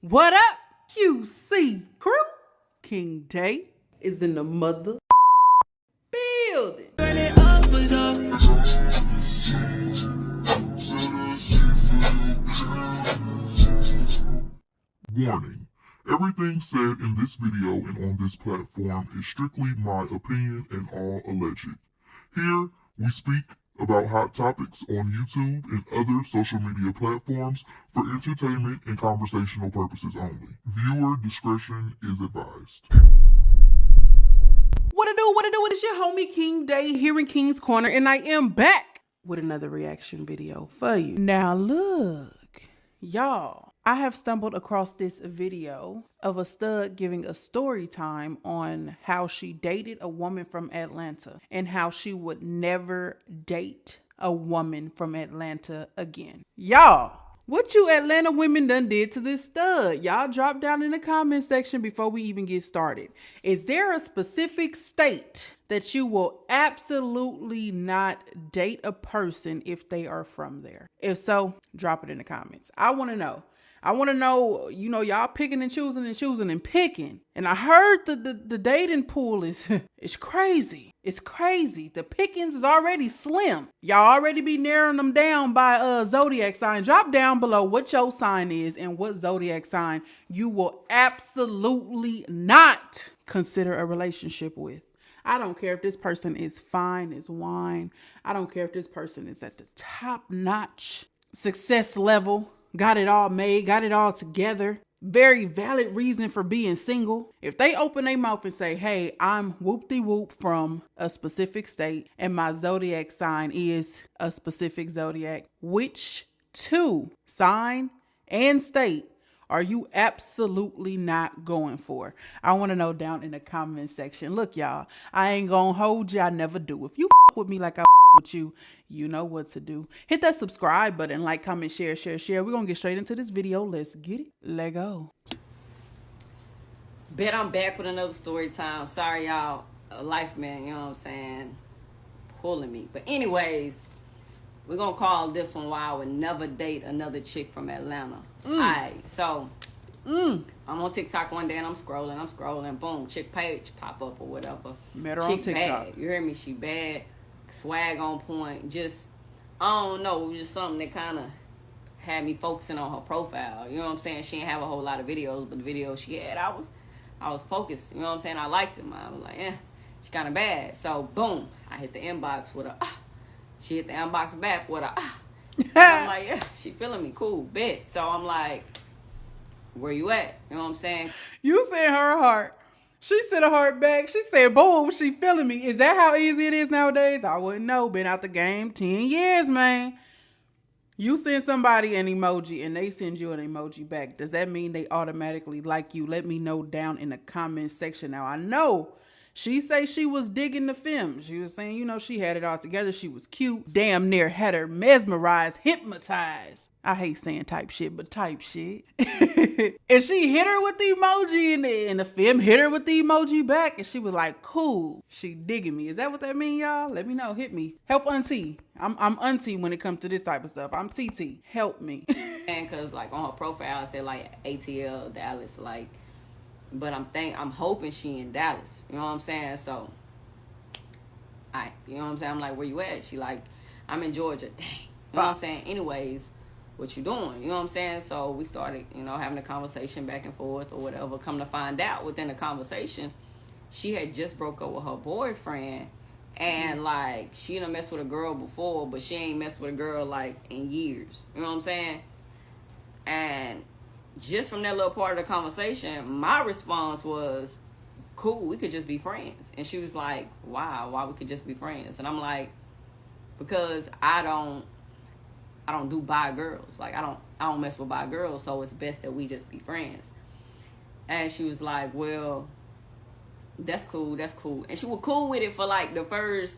What up, QC crew? King Day is in the mother building. Burn it up, what's up? Warning. Everything said in this video and on this platform is strictly my opinion and all alleged. Here, we speak about hot topics on YouTube and other social media platforms for entertainment and conversational purposes only. Viewer discretion is advised. What it do? It's your homie King Day here in King's Corner, and I am back with another reaction video for you. Now look, y'all, I have stumbled across this video of a stud giving a story time on how she dated a woman from Atlanta and how she would never date a woman from Atlanta again. Y'all, what you Atlanta women done did to this stud? Y'all drop down in the comment section before we even get started. Is there a specific state that you will absolutely not date a person if they are from there? If so, drop it in the comments. I want to know. I want to know, y'all picking and choosing and picking. And I heard the dating pool is it's crazy. It's crazy. The pickings is already slim. Y'all already be narrowing them down by zodiac sign. Drop down below what your sign is and what zodiac sign you will absolutely not consider a relationship with. I don't care if this person is fine as wine. I don't care if this person is at the top notch success level. Got it all made, got it all together. Very valid reason for being single. If they open their mouth and say, hey, I'm whoop-de-whoop from a specific state and my zodiac sign is a specific zodiac, which two sign and state are you absolutely not going for? I want to know down in the comment section. Look, y'all, I ain't gonna hold you. I never do. If you with me like I with you, you know what to do. Hit that subscribe button, like, comment, share. We're gonna get straight into this video. Let's get it. Let go. Bet I'm back with another story time. Sorry, y'all. Life, man, you know what I'm saying? Pulling me. But anyways, we're gonna call this one why I would never date another chick from Atlanta. Alright, so I'm on TikTok one day and I'm scrolling, boom, chick page pop up or whatever. Met her chick on TikTok. Bad. You hear me? She bad, swag on point. Just, I don't know, it was just something that kind of had me focusing on her profile. You know what I'm saying? She didn't have a whole lot of videos, but the videos she had, I was focused. You know what I'm saying? I liked them. I was like, she kind of bad. So boom, I hit the inbox with a She hit the inbox back with a And I'm like, yeah, she feeling me, cool, bet. So I'm like, where you at? You know what I'm saying? You said her heart. She sent a heart back. She said, boom, she feeling me. Is that how easy it is nowadays? I wouldn't know. Been out the game 10 years, man. You send somebody an emoji and they send you an emoji back. Does that mean they automatically like you? Let me know down in the comment section. Now, I know she say she was digging the film. She was saying, she had it all together. She was cute. Damn near had her mesmerized, hypnotized. I hate saying type shit, but type shit. And she hit her with the emoji and the film hit her with the emoji back. And she was like, cool. She digging me. Is that what that mean, y'all? Let me know. Hit me. Help auntie. I'm auntie when it comes to this type of stuff. I'm TT. Help me. And cause like on her profile, it said like ATL Dallas, like, but I'm hoping she in Dallas. You know what I'm saying? So, you know what I'm saying? I'm like, where you at? She like, I'm in Georgia. Dang. You know what I'm saying? Anyways, what you doing? You know what I'm saying? So we started, having a conversation back and forth or whatever. Come to find out within the conversation, she had just broke up with her boyfriend. And like, she done messed with a girl before, but she ain't messed with a girl like in years. You know what I'm saying? And just from that little part of the conversation, my response was, cool, we could just be friends. And she was like, wow, why we could just be friends? And I'm like, because I don't do bi girls. Like I don't mess with bi girls, so it's best that we just be friends. And she was like, well, that's cool. And she was cool with it for like the first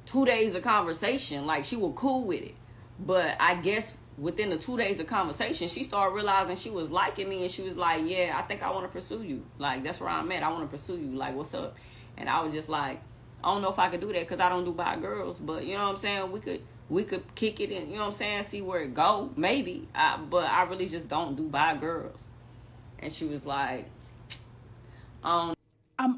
2 days of conversation. Like she was cool with it. But I guess within the 2 days of conversation, she started realizing she was liking me, and she was like, yeah, I think I want to pursue you. Like, that's where I'm at. I want to pursue you. Like, what's up? And I was just like, I don't know if I could do that because I don't do bi girls, but you know what I'm saying? We could kick it in, you know what I'm saying? See where it go, maybe. But I really just don't do bi girls. And she was like, I'm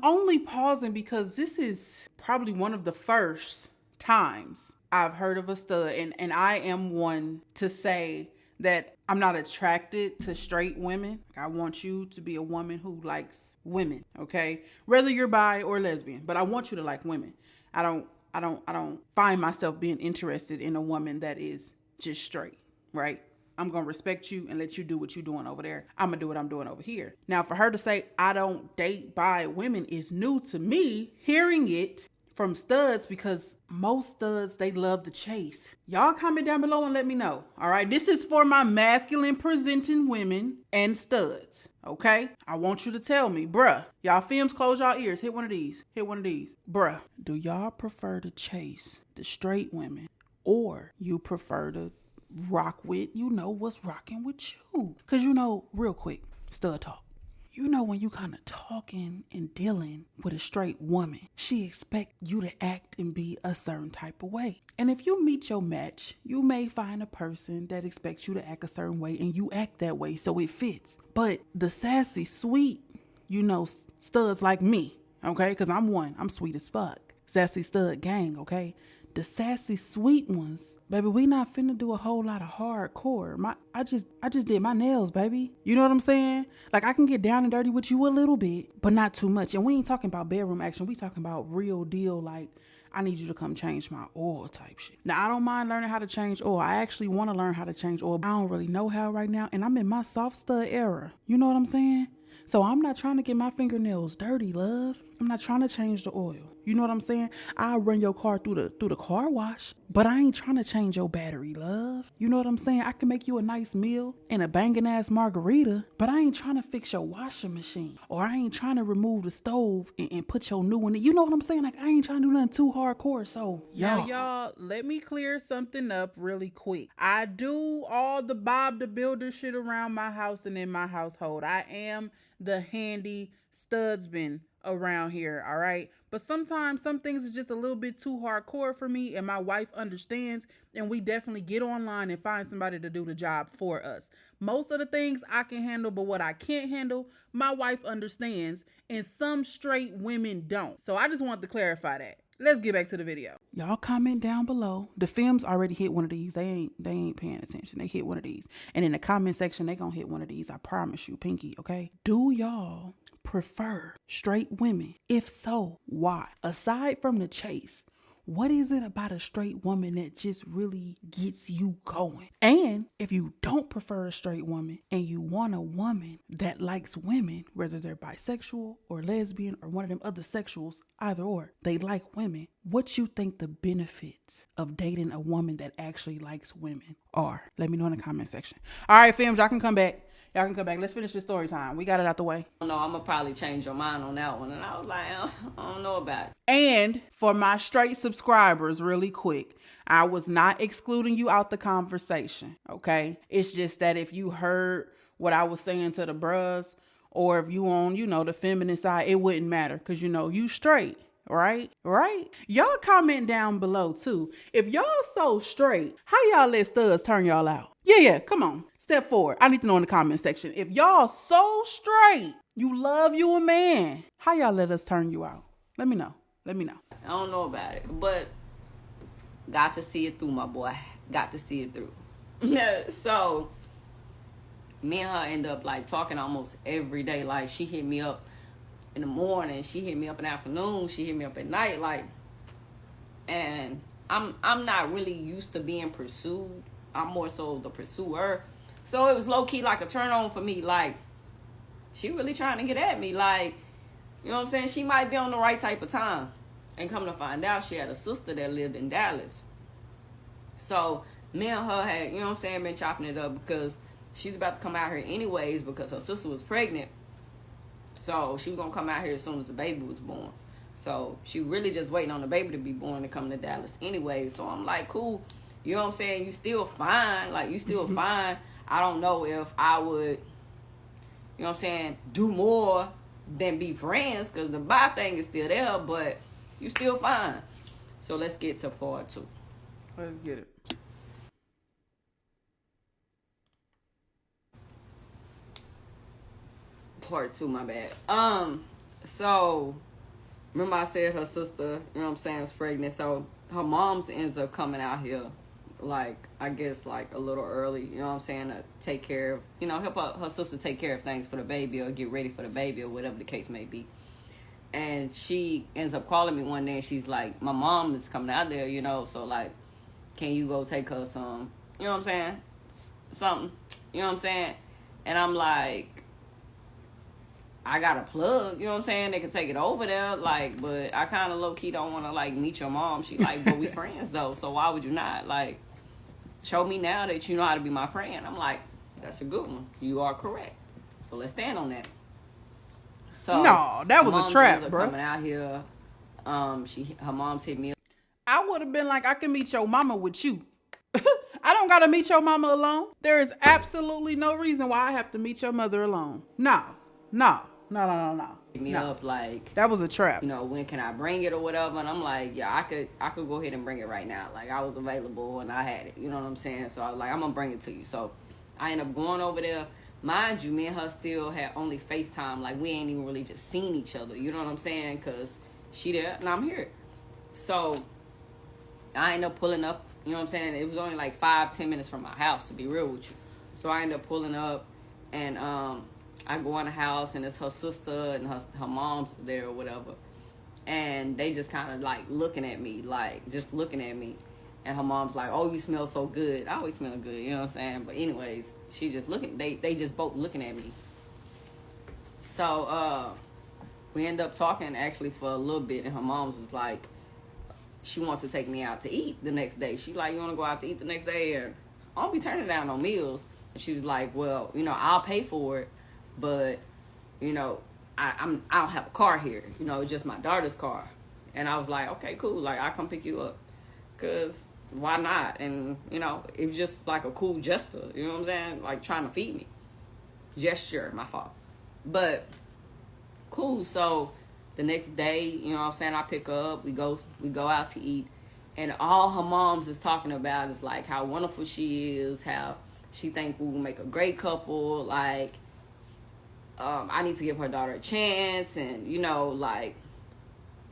only pausing because this is probably one of the first times I've heard of a stud, and I am one to say that I'm not attracted to straight women. I want you to be a woman who likes women, okay? Whether you're bi or lesbian, but I want you to like women. I don't find myself being interested in a woman that is just straight, right? I'm going to respect you and let you do what you're doing over there. I'm going to do what I'm doing over here. Now, for her to say, I don't date bi women is new to me, hearing it from studs, because most studs, they love the chase. Y'all comment down below and let me know. All right. This is for my masculine presenting women and studs. Okay. I want you to tell me, bruh, y'all films, close y'all ears. Hit one of these. Hit one of these. Bruh, do y'all prefer to chase the straight women, or you prefer to rock with, what's rocking with you? Because, real quick, stud talk. When you kind of talking and dealing with a straight woman, she expect you to act and be a certain type of way. And if you meet your match, you may find a person that expects you to act a certain way and you act that way, so it fits. But the sassy, sweet, studs like me, okay? Because I'm sweet as fuck. Sassy stud gang, okay? The sassy sweet ones, baby, we not finna do a whole lot of hardcore. I just did my nails, baby. You know what I'm saying? Like, I can get down and dirty with you a little bit, but not too much. And we ain't talking about bedroom action. We talking about real deal, like, I need you to come change my oil type shit. Now, I don't mind learning how to change oil. I actually want to learn how to change oil. I don't really know how right now, and I'm in my soft stud era. You know what I'm saying? So I'm not trying to get my fingernails dirty, love. I'm not trying to change the oil. You know what I'm saying? I'll run your car through the car wash, but I ain't trying to change your battery, love. You know what I'm saying? I can make you a nice meal and a banging ass margarita, but I ain't trying to fix your washing machine, or I ain't trying to remove the stove and put your new one in. You know what I'm saying? Like, I ain't trying to do nothing too hardcore. So y'all, let me clear something up really quick. I do all the Bob the Builder shit around my house and in my household. I am the handy studsman around here, all right? But sometimes some things is just a little bit too hardcore for me, and my wife understands, and we definitely get online and find somebody to do the job for us. Most of the things I can handle, but what I can't handle, my wife understands, and some straight women don't. So I just wanted to clarify that. Let's get back to the video. Y'all comment down below. The films already hit one of these. They ain't paying attention. They hit one of these. And in the comment section, they gonna hit one of these. I promise you, Pinky, okay? Do y'all prefer straight women? If so, why? Aside from the chase, what is it about a straight woman that just really gets you going? And if you don't prefer a straight woman and you want a woman that likes women, whether they're bisexual or lesbian or one of them other sexuals, either or, they like women, what you think the benefits of dating a woman that actually likes women are? Let me know in the comment section. All right, films, y'all can come back. Y'all can come back. Let's finish this story time. We got it out the way. No, I'm going to probably change your mind on that one. And I was like, I don't know about it. And for my straight subscribers, really quick, I was not excluding you out the conversation, okay? It's just that if you heard what I was saying to the bros, or if you on, the feminine side, it wouldn't matter because, you straight. Right? Y'all comment down below too. If y'all so straight, how y'all let studs turn y'all out? Yeah, come on. Step forward. I need to know in the comment section. If y'all so straight, you love you a man, how y'all let us turn you out? Let me know. I don't know about it, but got to see it through, my boy. Got to see it through. So me and her end up like talking almost every day. Like, she hit me up in the morning, she hit me up in the afternoon, she hit me up at night, like, and I'm not really used to being pursued. I'm more so the pursuer. So it was low-key like a turn on for me. Like, she really trying to get at me. Like, you know what I'm saying? She might be on the right type of time. And come to find out, she had a sister that lived in Dallas. So me and her had, you know what I'm saying, been chopping it up because she's about to come out here anyways because her sister was pregnant. So she was going to come out here as soon as the baby was born. So she really just waiting on the baby to be born to come to Dallas anyway. So I'm like, cool. You know what I'm saying? You still fine. Like, you still fine. I don't know if I would, you know what I'm saying, do more than be friends, because the bi thing is still there, but you still fine. So let's get to part 2. Let's get it. Part 2, my bad. So remember I said her sister, you know what I'm saying, is pregnant. So her mom's ends up coming out here, like, I guess, like, a little early, you know what I'm saying, to take care of, you know, help her sister take care of things for the baby or get ready for the baby or whatever the case may be. And she ends up calling me one day and she's like, my mom is coming out there, you know, so, like, can you go take her some, you know what I'm saying, something, you know what I'm saying? And I'm like, I got a plug, you know what I'm saying? They can take it over there, like, but I kind of low-key don't want to, like, meet your mom. She like, but we friends, though, so why would you not? Like, show me now that you know how to be my friend. I'm like, that's a good one. You are correct. So let's stand on that. So No, that was a trap, bro. Coming out here, her mom's hit me up. I would have been like, I can meet your mama with you. I don't got to meet your mama alone. There is absolutely no reason why I have to meet your mother alone. No. Hit me up like, that was a trap. You know, when can I bring it or whatever? And I'm like, yeah, I could go ahead and bring it right now. Like, I was available and I had it. You know what I'm saying? So I was like, I'm gonna bring it to you. So I ended up going over there. Mind you, me and her still had only FaceTime. Like, we ain't even really just seen each other. You know what I'm saying? Cause she there and I'm here. So I ended up pulling up. You know what I'm saying? It was only like 5-10 minutes from my house, to be real with you. So I ended up pulling up and I go in the house and it's her sister and her mom's there or whatever. And they just kind of like looking at me, like just looking at me. And her mom's like, oh, you smell so good. I always smell good, you know what I'm saying? But anyways, she just looking, they just both looking at me. So we end up talking actually for a little bit. And her mom's was like, she wants to take me out to eat the next day. She like, you want to go out to eat the next day? And I don't be turning down no meals. And she was like, well, you know, I'll pay for it. But, you know, I don't have a car here. You know, it's just my daughter's car. And I was like, okay, cool. Like, I'll come pick you up. Because why not? And, you know, it was just like a cool gesture. You know what I'm saying? Like, trying to feed me. Gesture, my fault. But, cool. So, the next day, you know what I'm saying, I pick her up. We go out to eat. And all her moms is talking about is, like, how wonderful she is. How she think we will make a great couple. Like, I need to give her daughter a chance, and, you know, like,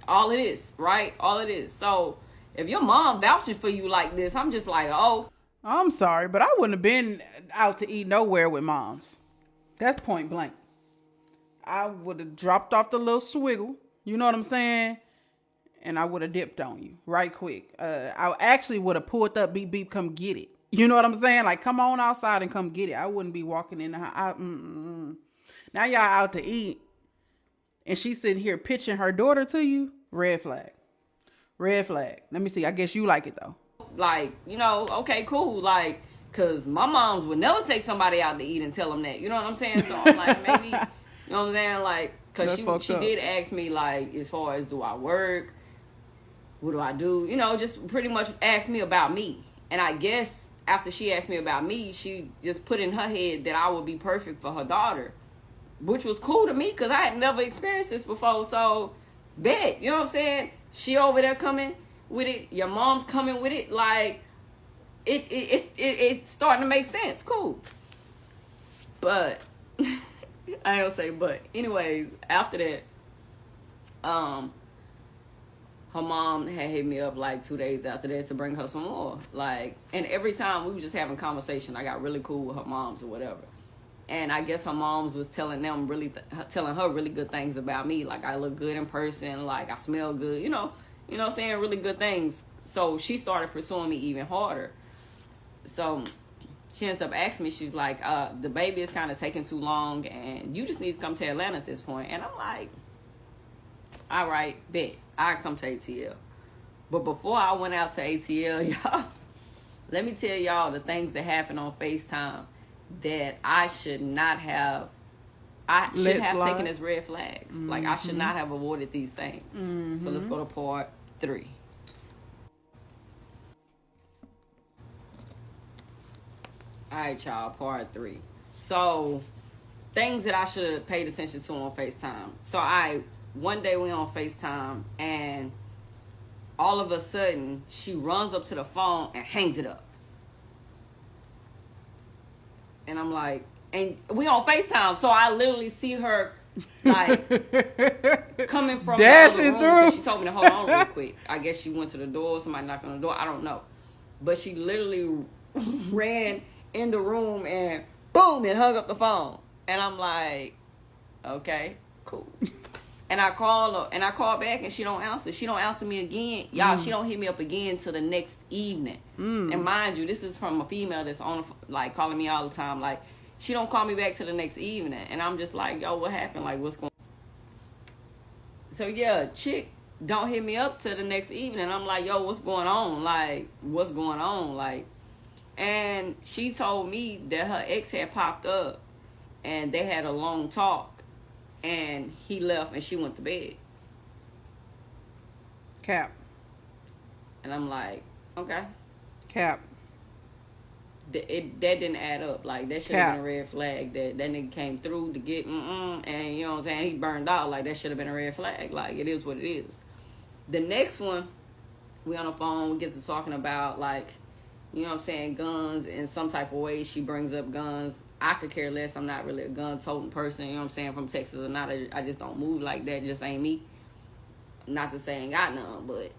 all it is, right? All it is. So, if your mom vouching for you like this, I'm just like, oh. I'm sorry, but I wouldn't have been out to eat nowhere with moms. That's point blank. I would have dropped off the little swiggle, you know what I'm saying? And I would have dipped on you right quick. I actually would have pulled up, beep, beep, come get it. You know what I'm saying? Like, come on outside and come get it. I wouldn't be walking in the house. Now y'all out to eat and she's sitting here pitching her daughter to you. Red flag. Red flag. Let me see. I guess you like it though. Like, you know, okay, cool. Like, cause my moms would never take somebody out to eat and tell them that. You know what I'm saying? So I'm like, maybe, you know what I'm saying? Like, cause she did ask me, like, as far as do I work? What do I do? You know, just pretty much ask me about me. And I guess after she asked me about me, she just put in her head that I would be perfect for her daughter. Which was cool to me because I had never experienced this before. So, bet, you know what I'm saying? She over there coming with it. Your mom's coming with it. Like, it's starting to make sense. Cool. But, I ain't gonna say but. Anyways, after that, her mom had hit me up like 2 days after that to bring her some more. Like, and every time we were just having conversation, I got really cool with her moms or whatever. And I guess her moms was telling them telling her really good things about me. Like, I look good in person. Like, I smell good. You know, saying really good things. So she started pursuing me even harder. So she ends up asking me, she's like, the baby is kind of taking too long and you just need to come to Atlanta at this point. And I'm like, all right, bet. I come to ATL. But before I went out to ATL, y'all, let me tell y'all the things that happened on FaceTime that I should not have. I should have taken as red flags. Mm-hmm. Like, I should not have avoided these things. Mm-hmm. So let's go to part 3. All right, y'all, part 3. So, things that I should have paid attention to on FaceTime. So, one day we on FaceTime, and all of a sudden, she runs up to the phone and hangs it up. And I'm like, And we on FaceTime, so I literally see her like coming from dashing the other room. through. She told me to hold on real quick. I guess she went to the door. Somebody knocked on the door. I don't know, but she literally ran in the room and boom, and hung up the phone. And I'm like, okay, cool. And I call her, and I call back, and she don't answer. She don't answer me again. Y'all, she don't hit me up again till the next evening. And mind you, this is from a female that's on, like, calling me all the time. Like, she don't call me back till the next evening. And I'm just like, yo, what happened? Like, what's going on? So, yeah, chick don't hit me up till the next evening. I'm like, yo, what's going on? Like, what's going on? Like, and she told me that her ex had popped up, and they had a long talk. And he left, and she went to bed. Cap. And I'm like, okay. Cap. That didn't add up. Like, that should have been a red flag. That nigga came through to get and you know what I'm saying, he burned out. Like, that should have been a red flag. Like, it is what it is. The next one, we on the phone, we get to talking about, like, you know what I'm saying, guns in some type of way. She brings up guns. I could care less. I'm not really a gun-toting person, you know what I'm saying, from Texas or not. I just don't move like that. It just ain't me. Not to say I ain't got none, but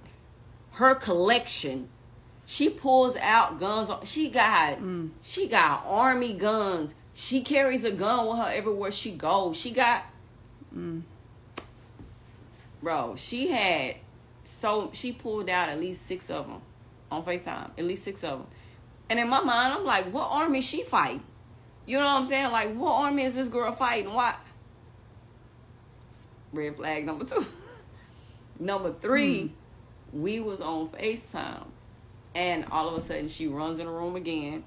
her collection, she pulls out guns. She got army guns. She carries a gun with her everywhere she goes. She got, bro, she pulled out at least 6 of them on FaceTime. At least 6 of them. And in my mind, I'm like, what army she fighting? You know what I'm saying? Like, what army is this girl fighting? Why? Red flag number 2. Number 3, we was on FaceTime. And all of a sudden, she runs in the room again.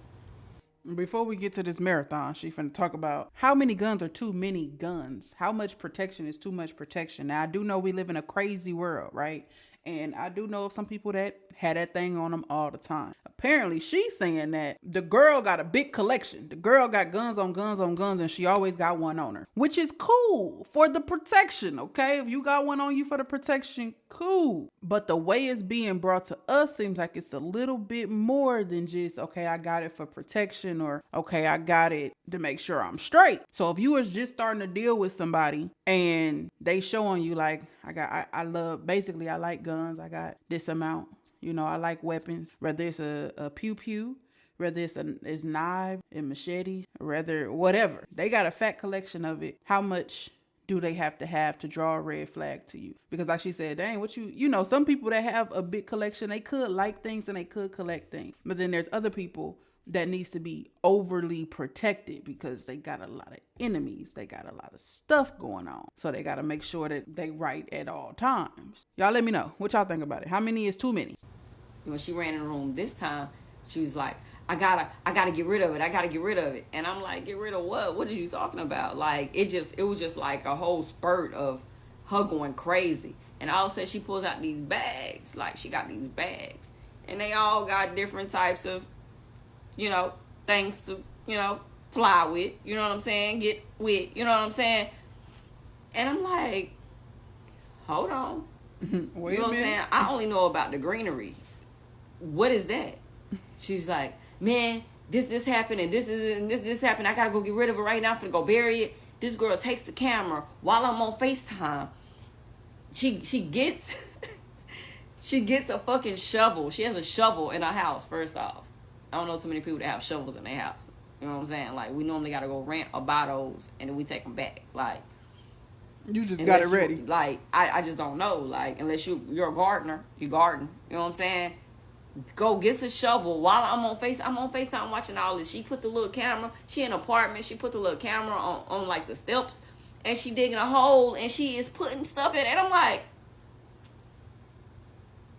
Before we get to this marathon, she finna talk about how many guns are too many guns. How much protection is too much protection. Now, I do know we live in a crazy world, right? And I do know of some people that had that thing on them all the time. Apparently, she's saying that the girl got a big collection. The girl got guns on guns on guns, and she always got one on her, which is cool for the protection, okay? If you got one on you for the protection, cool. But the way it's being brought to us seems like it's a little bit more than just, okay, I got it for protection, or okay, I got it to make sure I'm straight. So if you was just starting to deal with somebody and they showing you like, I like guns. I got this amount. You know, I like weapons, whether it's a pew-pew, whether it's knives and machetes, whether whatever. They got a fat collection of it. How much do they have to draw a red flag to you? Because like she said, dang, what you know, some people that have a big collection, they could like things and they could collect things. But then there's other people that needs to be overly protected because they got a lot of enemies. They got a lot of stuff going on. So they got to make sure that they right at all times. Y'all let me know what y'all think about it. How many is too many? When she ran in the room this time, she was like, I gotta get rid of it. I gotta get rid of it. And I'm like, get rid of what? What are you talking about? Like, it was just like a whole spurt of her going crazy. And all of a sudden she pulls out these bags. Like, she got these bags. And they all got different types of, you know, things to, you know, fly with, you know what I'm saying? Get with, you know what I'm saying? And I'm like, hold on. Wait you know a what I'm minute. saying? I only know about the greenery. What is that? She's like, man, this happened and this happened. I gotta go get rid of it right now. I'm gonna go bury it. This girl takes the camera while I'm on FaceTime. She gets she gets a fucking shovel. She has a shovel in her house, first off. I don't know so many people that have shovels in their house. You know what I'm saying? Like, we normally gotta go rent or buy those and then we take them back. Like, you just got it ready. Like, I just don't know. Like, unless you're a gardener, you garden. You know what I'm saying? Go get a shovel while I'm on FaceTime watching all this. She put the little camera. She in an apartment. She put the little camera on like the steps, and she digging a hole and she is putting stuff in it. And I'm like,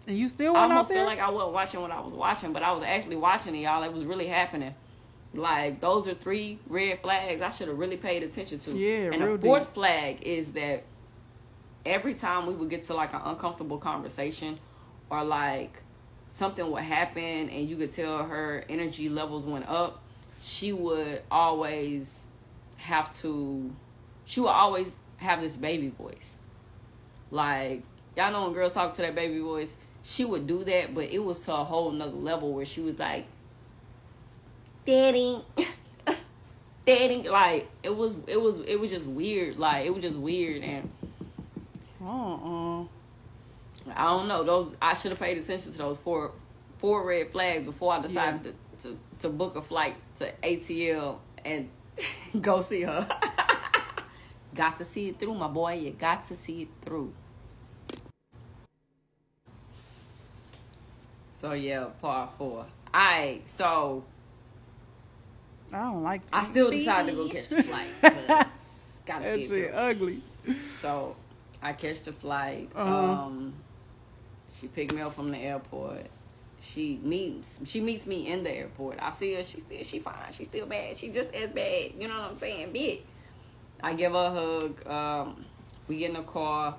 and you still I went out almost there? feel like I wasn't watching what I was watching, but I was actually watching it, y'all. It was really happening. Like, those are 3 red flags I should have really paid attention to. Yeah, and real the 4th deep. flag is that every time we would get to like an uncomfortable conversation or like something would happen and you could tell her energy levels went up, she would always have this baby voice. Like, y'all know when girls talk to that baby voice, she would do that, but it was to a whole nother level where she was like, Daddy. steady. Like, it was just weird. Like, it was just weird. And I don't know. I should have paid attention to those four red flags before I decided to book a flight to ATL and go see her. Got to see it through, my boy. You got to see it through. So yeah, part 4. Alright, so I don't like that. I still decided to go catch the flight. Gotta That see it through. shit ugly. So I catch the flight. She picked me up from the airport. She meets me in the airport. I see her. She fine. She still bad. She just as bad. You know what I'm saying? Big. I give her a hug. We get in the car.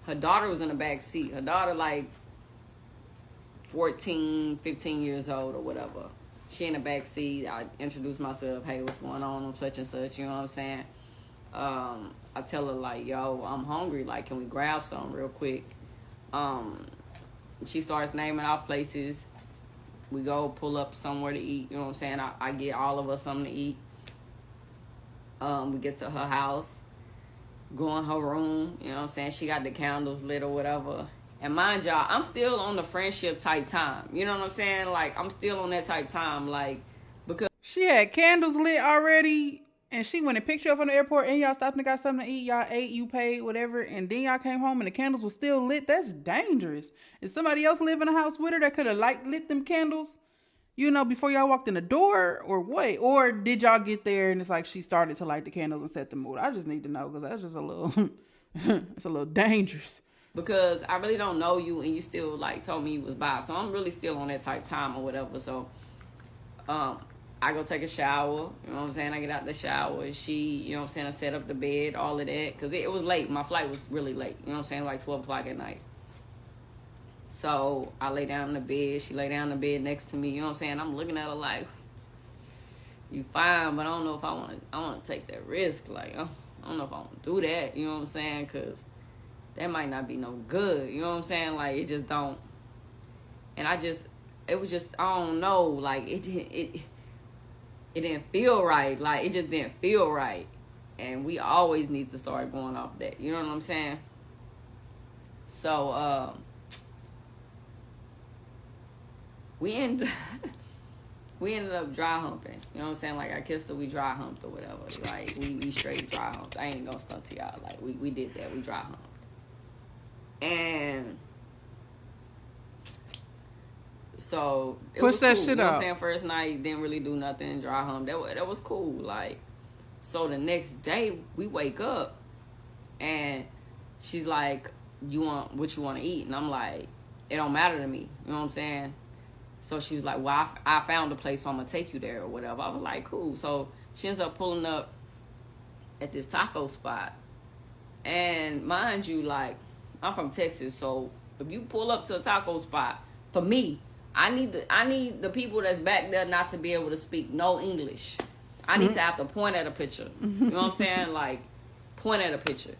Her daughter was in the back seat. Her daughter, like 14, 15 years old or whatever. She in the back seat. I introduce myself. Hey, what's going on? I'm such and such. You know what I'm saying? I tell her, like, yo, I'm hungry. Like, can we grab something real quick? She starts naming off places. We go pull up somewhere to eat. You know what I'm saying? I get all of us something to eat. We get to her house. Go in her room. You know what I'm saying? She got the candles lit or whatever. And mind y'all, I'm still on the friendship type time. You know what I'm saying? Like, I'm still on that type time. Like, because She had candles lit already, and she went and picked you up from the airport, and y'all stopped and got something to eat. Y'all ate, you paid, whatever, and then y'all came home and the candles were still lit. That's dangerous. If somebody else lived in the house with her that could have lit them candles, you know, before y'all walked in the door, or what? Or did y'all get there and it's like she started to light the candles and set the mood? I just need to know, because that's just a little, it's a little dangerous. Because I really don't know you and you still, like, told me you was by. So I'm really still on that type time or whatever. So I go take a shower. You know what I'm saying? I get out the shower. She, you know what I'm saying, I set up the bed, all of that. Because it was late. My flight was really late. You know what I'm saying? Like 12 o'clock at night. So I lay down in the bed. She lay down in the bed next to me. You know what I'm saying? I'm looking at her like, you fine, but I don't know if I want to take that risk. Like, I don't know if I want to do that. You know what I'm saying? Because that might not be no good. You know what I'm saying? Like, it just don't. And it was just, I don't know. Like, it didn't feel right. Like, it just didn't feel right. And we always need to start going off that. You know what I'm saying? So, we ended up dry humping. You know what I'm saying? Like, I kissed her, we dry humped or whatever. Like, we straight dry humped. I ain't gonna stunt to y'all. Like, we did that. We dry humped. And so it Push was that cool. shit You know what out. I'm saying? First night, didn't really do nothing, dry hump. That was cool. Like, so the next day we wake up and she's like, what you want to eat? And I'm like, it don't matter to me. You know what I'm saying? So she was like, well, I found a place, so I'm gonna take you there or whatever. I was like, cool. So she ends up pulling up at this taco spot. And mind you, like, I'm from Texas, so if you pull up to a taco spot, for me, I need the people that's back there not to be able to speak no English. I need to have to point at a picture. You know what I'm saying? Like, point at a picture.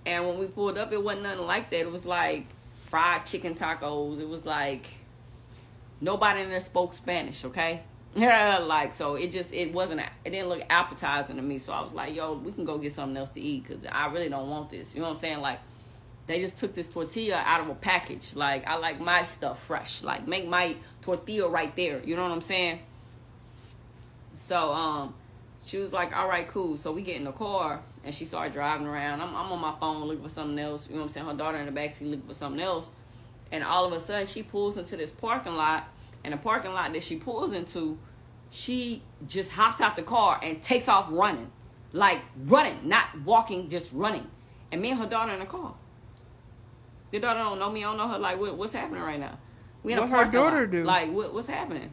And when we pulled up, it wasn't nothing like that. It was like fried chicken tacos. It was like nobody in there spoke Spanish, okay? Yeah, like, so it didn't look appetizing to me. So I was like, yo, we can go get something else to eat because I really don't want this. You know what I'm saying? Like, they just took this tortilla out of a package. Like, I like my stuff fresh. Like, make my tortilla right there. You know what I'm saying? So, she was like, all right, cool. So we get in the car and she started driving around. I'm on my phone looking for something else. You know what I'm saying? Her daughter in the backseat looking for something else. And all of a sudden, she pulls into this parking lot. And the parking lot that she pulls into, she just hops out the car and takes off running. Like, running, not walking, just running. And me and her daughter in the car. Your daughter don't know me. I don't know her. Like, what's happening right now? We in a What her parking daughter lot. do? Like, what's happening?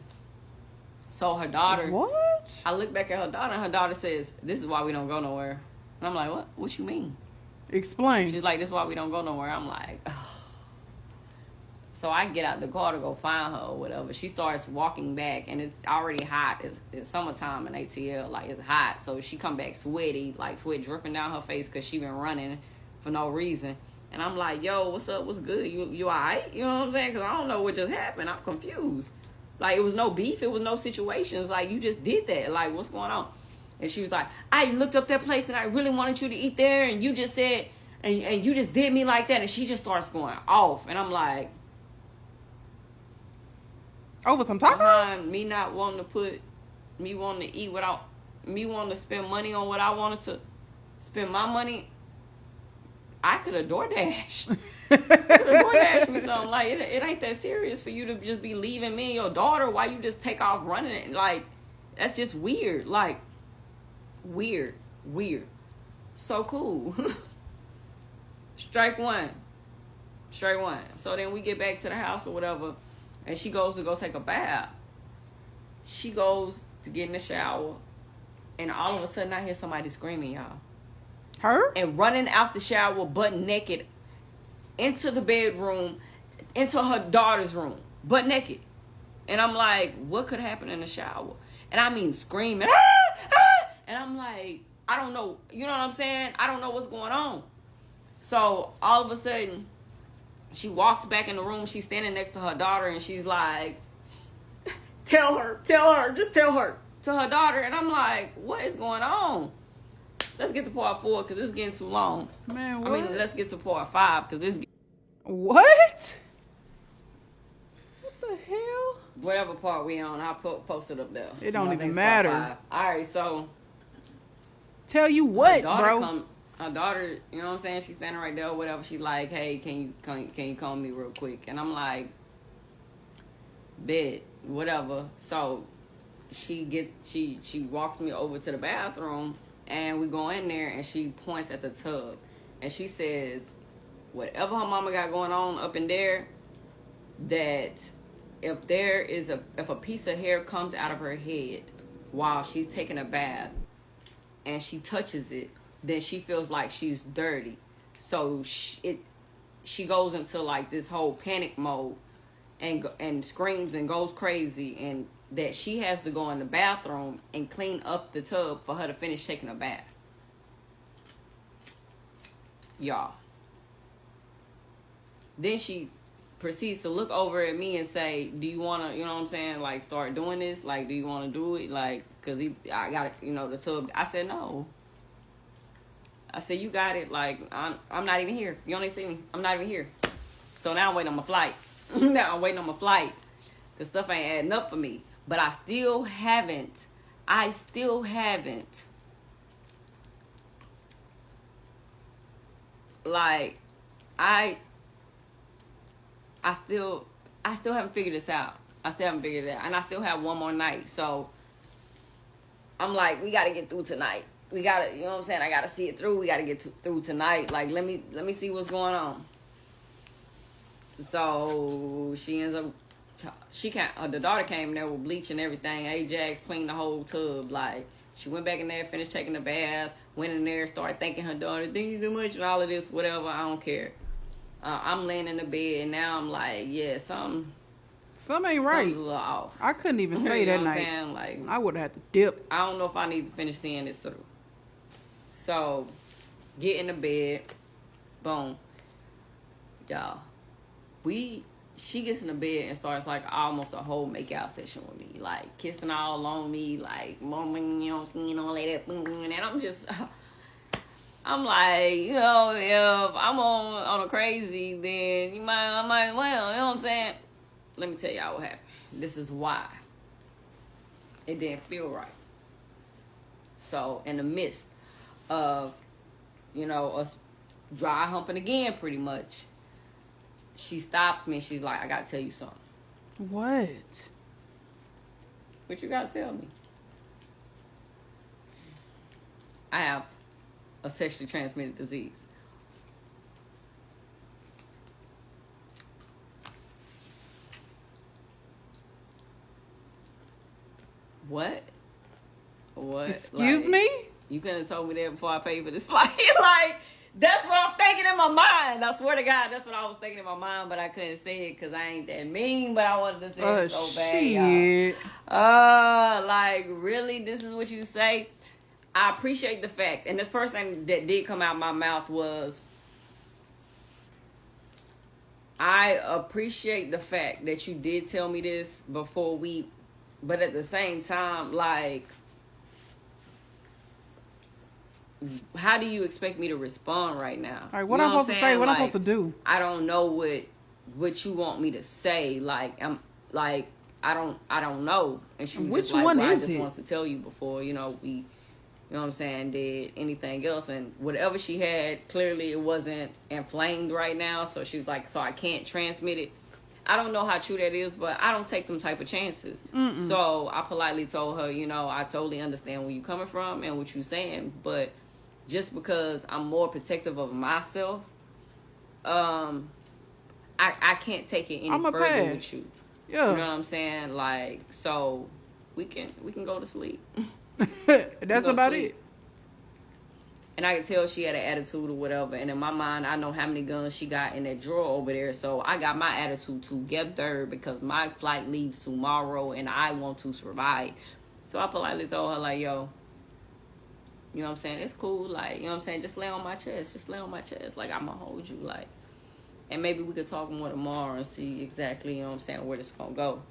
So her daughter. What? I look back at her daughter, and her daughter says, this is why we don't go nowhere. And I'm like, what? What you mean? Explain. She's like, this is why we don't go nowhere. I'm like, oh. So I get out the car to go find her or whatever. She starts walking back, and it's already hot. It's summertime in ATL. Like, it's hot. So she come back sweaty, like sweat dripping down her face because she been running for no reason. And I'm like, yo, what's up? What's good? You all right? You know what I'm saying? Because I don't know what just happened. I'm confused. Like, it was no beef. It was no situations. Like, you just did that. Like, what's going on? And she was like, I looked up that place and I really wanted you to eat there, and you just said, and you just did me like that. And she just starts going off. And I'm like, over some tacos? behind me not wanting to eat without me wanting to spend money on what I wanted to spend my money, I could have DoorDashed. DoorDash me something. Like, it ain't that serious for you to just be leaving me and your daughter while you just take off running it. Like, that's just weird. Like, weird. So cool. Strike one. So then we get back to the house or whatever, and she goes to go take a bath. She goes to get in the shower, and all of a sudden I hear somebody screaming, y'all. Her? And running out the shower butt naked into the bedroom, into her daughter's room, butt naked. And I'm like, what could happen in the shower? And I mean screaming, and I'm like, I don't know, you know what I'm saying? I don't know what's going on. So all of a sudden, she walks back in the room. She's standing next to her daughter, and she's like, tell her, just tell her, to her daughter. And I'm like, what is going on? Let's get to part 4 because it's getting too long. Man, what? I mean, let's get to part 5 because this. What? What the hell? Whatever part we on, I'll post it up there. It don't I even think it's matter. part 5. All right, so. Tell you what, bro. Her daughter, you know what I'm saying? She's standing right there or whatever. She like, hey, can you call me real quick? And I'm like, bet, whatever. So she walks me over to the bathroom, and we go in there, and she points at the tub, and she says, whatever her mama got going on up in there, that if a piece of hair comes out of her head while she's taking a bath and she touches it, then she feels like she's dirty. So she goes into like this whole panic mode and screams and goes crazy, and that she has to go in the bathroom and clean up the tub for her to finish taking a bath. Y'all. Then she proceeds to look over at me and say, do you want to, you know what I'm saying, like, start doing this? Like, do you want to do it? Like, because I got, the tub. I said, no. I said, you got it. Like, I'm not even here. You only see me. I'm not even here. So now I'm waiting on my flight. Because stuff ain't adding up for me. But I still haven't. Like, I still haven't figured this out. I still haven't figured it out. And I still have one more night. So I'm like, we got to get through tonight. We got to, you know what I'm saying? I got to see it through. We got to get through tonight. Like, let me see what's going on. So she ends up, the daughter came there with bleach and everything. Ajax cleaned the whole tub. Like, she went back in there, finished taking the bath, went in there, started thanking her daughter, thank you so much, and all of this, whatever. I don't care. I'm laying in the bed, and now I'm like, yeah, something ain't right. Something's a little off. I couldn't even stay that night. Saying? Like, I would have had to dip. I don't know if I need to finish seeing this through. So, get in the bed. Boom. Y'all. She gets in the bed and starts like almost a whole makeout session with me. Like, kissing all on me, like, momming, you know what I'm saying, all that. And I'm like, if I'm on a crazy, then I might well, you know what I'm saying? Let me tell y'all what happened. This is why it didn't feel right. So, in the midst of, us dry humping again, pretty much, she stops me and she's like, I gotta tell you something. What? What you gotta tell me? I have a sexually transmitted disease. What? Excuse me? You couldn't have told me that before I paid for this flight. Like, that's what I'm thinking in my mind. I swear to God, that's what I was thinking in my mind, but I couldn't say it because I ain't that mean, but I wanted to say it so bad, y'all. Like, really? This is what you say? I appreciate the fact, and the first thing that did come out my mouth was, I appreciate the fact that you did tell me this before but at the same time, like, how do you expect me to respond right now? All right, what I'm supposed to say? What I'm supposed to do? I don't know what you want me to say. Like I don't know. And she was Which just like, one well, is I just it? wanted to tell you before, you know, we, you know what I'm saying, did anything else. And whatever she had, clearly it wasn't inflamed right now. So she was like, so I can't transmit it. I don't know how true that is, but I don't take them type of chances. So I politely told her, you know, I totally understand where you're coming from and what you're saying, but just because I'm more protective of myself, I can't take it any further with you. Yeah. You know what I'm saying? Like, so we can go to sleep. That's about it. And I could tell she had an attitude or whatever. And in my mind, I know how many guns she got in that drawer over there. So I got my attitude together because my flight leaves tomorrow and I want to survive. So I politely told her, like, yo, you know what I'm saying? It's cool. Like, you know what I'm saying? Just lay on my chest. Just lay on my chest. Like, I'm going to hold you. Like, and maybe we could talk more tomorrow and see exactly, you know what I'm saying, where this going to go.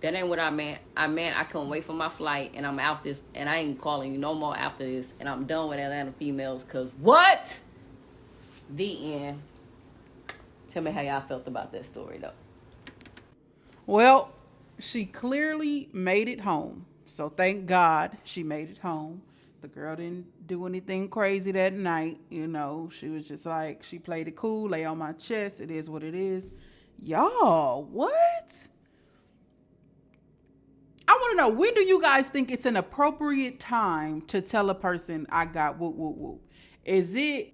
That ain't what I meant. I meant I couldn't wait for my flight, and I'm out this, and I ain't calling you no more after this, and I'm done with Atlanta females, because what? The end. Tell me how y'all felt about that story, though. Well, she clearly made it home. So thank God she made it home. The girl didn't do anything crazy that night. You know, she was just like, she played it cool, lay on my chest. It is what it is. Y'all, what? I want to know, when do you guys think it's an appropriate time to tell a person I got whoop, whoop, whoop? Is it,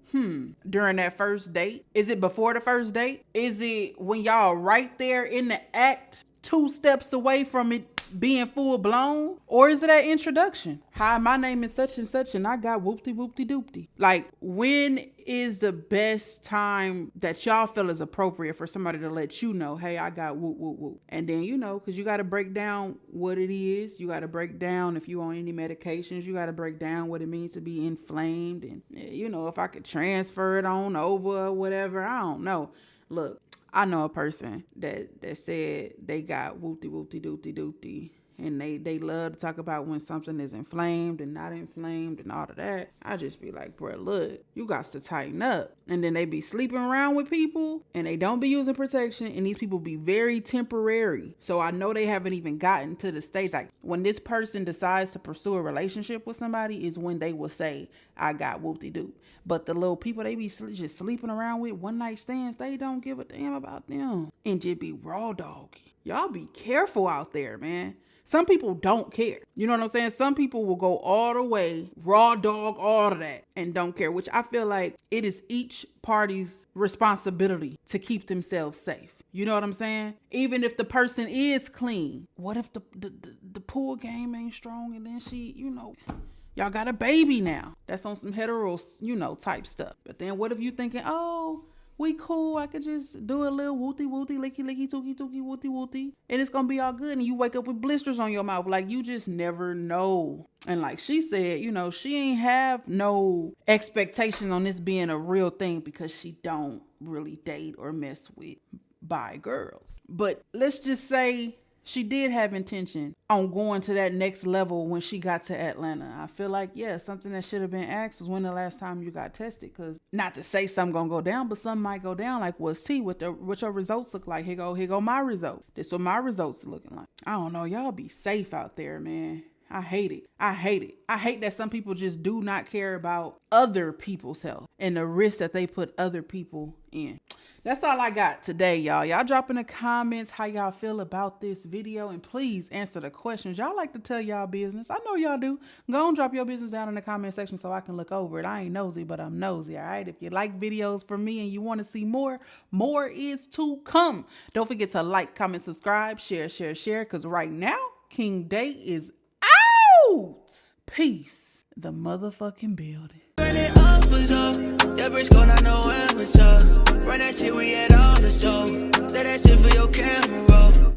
during that first date? Is it before the first date? Is it when y'all right there in the act, 2 steps away from it being full blown? Or is it at introduction? Hi, my name is such and such and I got whoopty whoopty doopty. Like, when is the best time that y'all feel is appropriate for somebody to let you know, hey, I got whoop whoop whoop? And then, you know, because you got to break down what it is. You got to break down if you on any medications. You got to break down what it means to be inflamed. And, you know, if I could transfer it on over or whatever, I don't know. Look, I know a person that said they got whoopty whoopty doopty doopty, and they love to talk about when something is inflamed and not inflamed and all of that. I just be like, bro, look, you got to tighten up. And then they be sleeping around with people and they don't be using protection, and these people be very temporary. So I know they haven't even gotten to the stage. Like, when this person decides to pursue a relationship with somebody is when they will say, I got whoopty-doop. But the little people they be just sleeping around with, one night stands, they don't give a damn about them and just be raw doggy. Y'all be careful out there, man. Some people don't care. You know what I'm saying? Some people will go all the way, raw dog, all of that, and don't care, which I feel like it is each party's responsibility to keep themselves safe. You know what I'm saying? Even if the person is clean, what if the pool game ain't strong and then she, you know, y'all got a baby now. That's on some hetero, you know, type stuff. But then what if you thinking, oh, we cool, I could just do a little wooty wooty, licky licky, tookie tookie, wooty wooty, and it's gonna be all good, and you wake up with blisters on your mouth. Like, you just never know. And like she said, you know, she ain't have no expectation on this being a real thing because she don't really date or mess with bi girls. But let's just say she did have intention on going to that next level when she got to Atlanta. I feel like, yeah, something that should have been asked was when the last time you got tested. Because not to say something gonna go down, but something might go down. Like, what's T? What your results look like? Here go my result. This what my results are looking like. I don't know. Y'all be safe out there, man. I hate it. I hate that some people just do not care about other people's health and the risk that they put other people in. That's all I got today, y'all. Y'all drop in the comments how y'all feel about this video, and please answer the questions. Y'all like to tell y'all business. I know y'all do. Go and drop your business down in the comment section so I can look over it. I ain't nosy, but I'm nosy, all right? If you like videos from me and you want to see more is to come. Don't forget to like, comment, subscribe, share, because right now, King Day is out. Peace. The motherfucking building. Run it up was up. That bitch gon' not know when was up. Run that shit, we had all the show. Say that shit for your camera.